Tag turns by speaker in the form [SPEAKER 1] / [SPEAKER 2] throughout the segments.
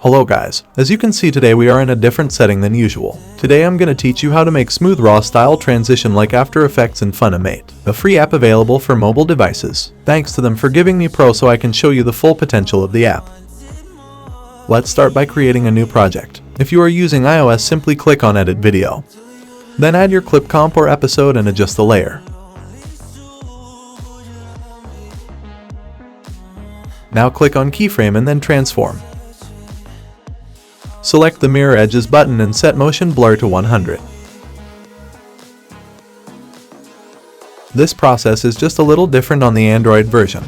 [SPEAKER 1] Hello guys, as you can see today we are in a different setting than usual. Today I'm gonna teach you how to make smooth raw style transition like After Effects in Funimate, a free app available for mobile devices. Thanks to them for giving me Pro so I can show you the full potential of the app. Let's start by creating a new project. If you are using iOS, simply click on Edit Video. Then add your clip, comp or episode and adjust the layer. Now click on Keyframe and then Transform. Select the Mirror Edges button and set Motion Blur to 100. This process is just a little different on the Android version.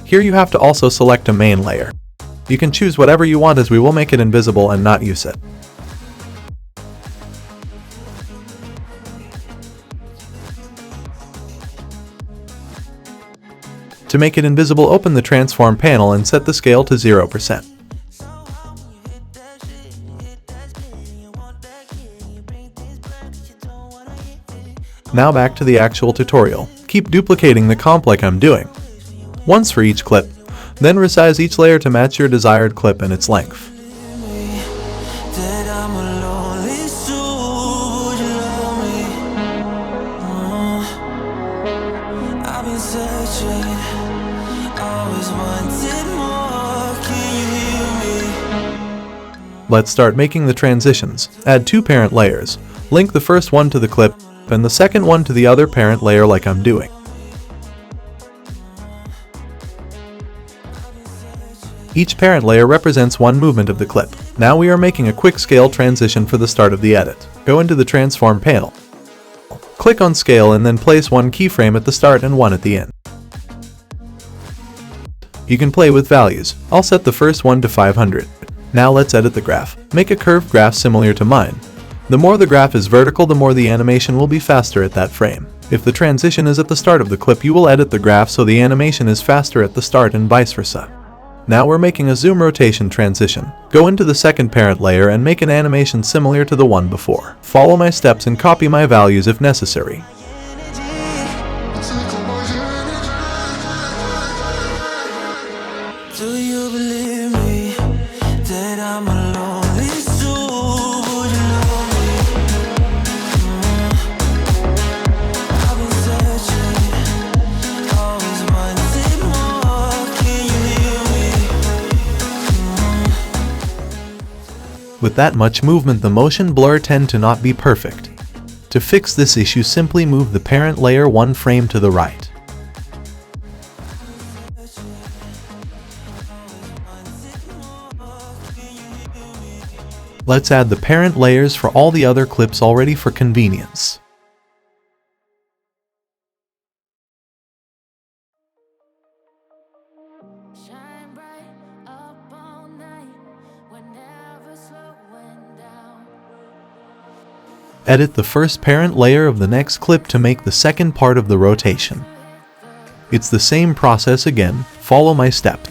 [SPEAKER 1] Here you have to also select a main layer. You can choose whatever you want as we will make it invisible and not use it. To make it invisible, open the Transform panel and set the scale to 0%. Now back to the actual tutorial. Keep duplicating the comp like I'm doing. Once for each clip. Then resize each layer to match your desired clip and its length. Let's start making the transitions. Add two parent layers. Link the first one to the clip and the second one to the other parent layer like I'm doing. Each parent layer represents one movement of the clip. Now we are making a quick scale transition for the start of the edit. Go into the Transform panel. Click on Scale and then place one keyframe at the start and one at the end. You can play with values. I'll set the first one to 500. Now let's edit the graph. Make a curved graph similar to mine. The more the graph is vertical, the more the animation will be faster at that frame. If the transition is at the start of the clip, you will edit the graph so the animation is faster at the start and vice versa. Now we're making a zoom rotation transition. Go into the second parent layer and make an animation similar to the one before. Follow my steps and copy my values if necessary.
[SPEAKER 2] Do you believe me that I'm a lonely soul? Would you love me? I've been searching, always wanted more. Can you hear me?
[SPEAKER 1] With that much movement, the motion blur tend to not be perfect. To fix this issue, simply move the parent layer one frame to the right. Let's add the parent layers for all the other clips already for convenience. Edit the first parent layer of the next clip to make the second part of the rotation. It's the same process again. Follow my steps.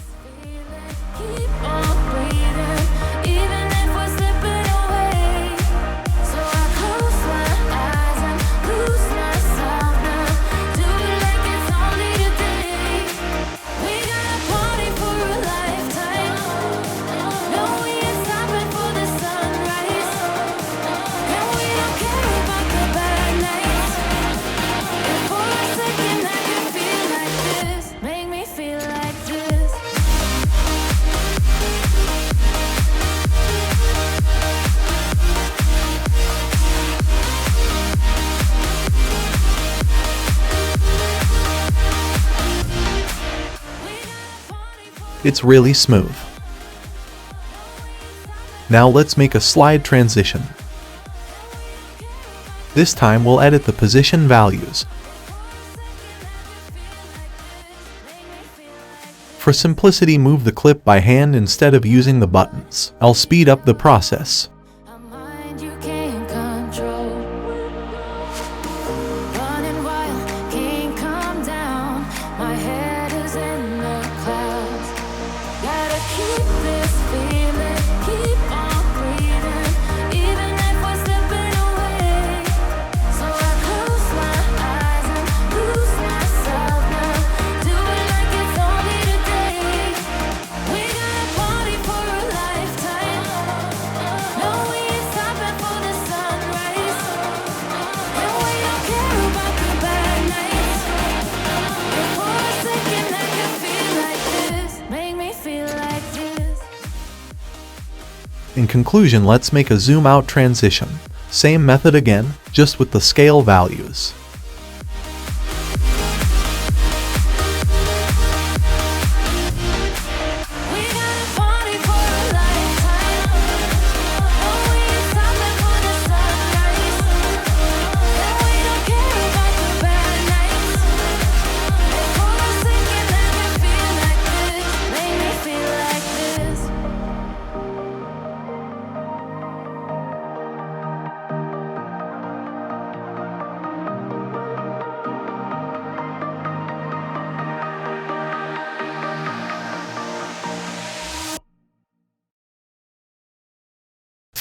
[SPEAKER 1] It's really smooth. Now let's make a slide transition. This time we'll edit the position values. For simplicity, move the clip by hand instead of using the buttons. I'll speed up the process. In conclusion, let's make a zoom out transition. Same method again, just with the scale values.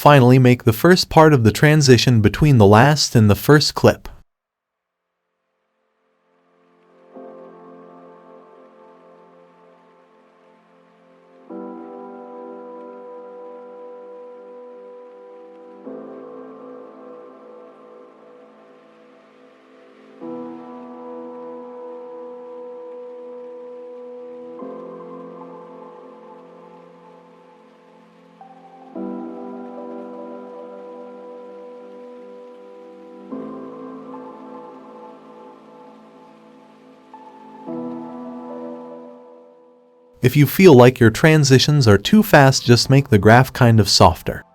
[SPEAKER 1] Finally, make the first part of the transition between the last and the first clip. If you feel like your transitions are too fast, just make the graph kind of softer.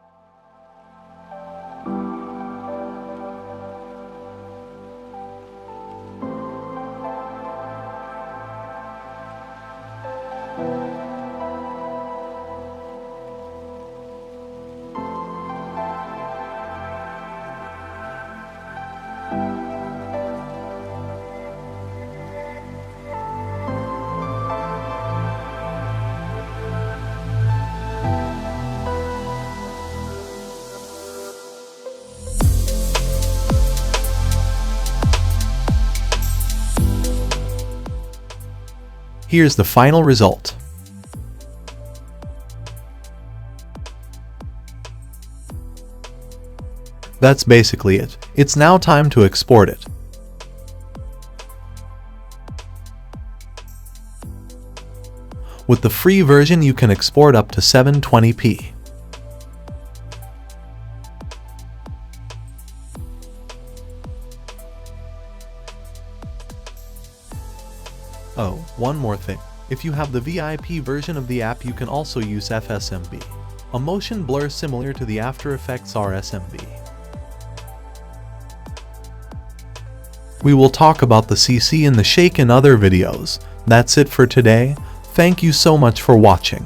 [SPEAKER 1] Here's the final result. That's basically it. It's now time to export it. With the free version, you can export up to 720p. Oh, one more thing. If you have the VIP version of the app, you can also use FSMB, a motion blur similar to the After Effects FSMB. We will talk about the CC and the shake in other videos. That's it for today. Thank you so much for watching.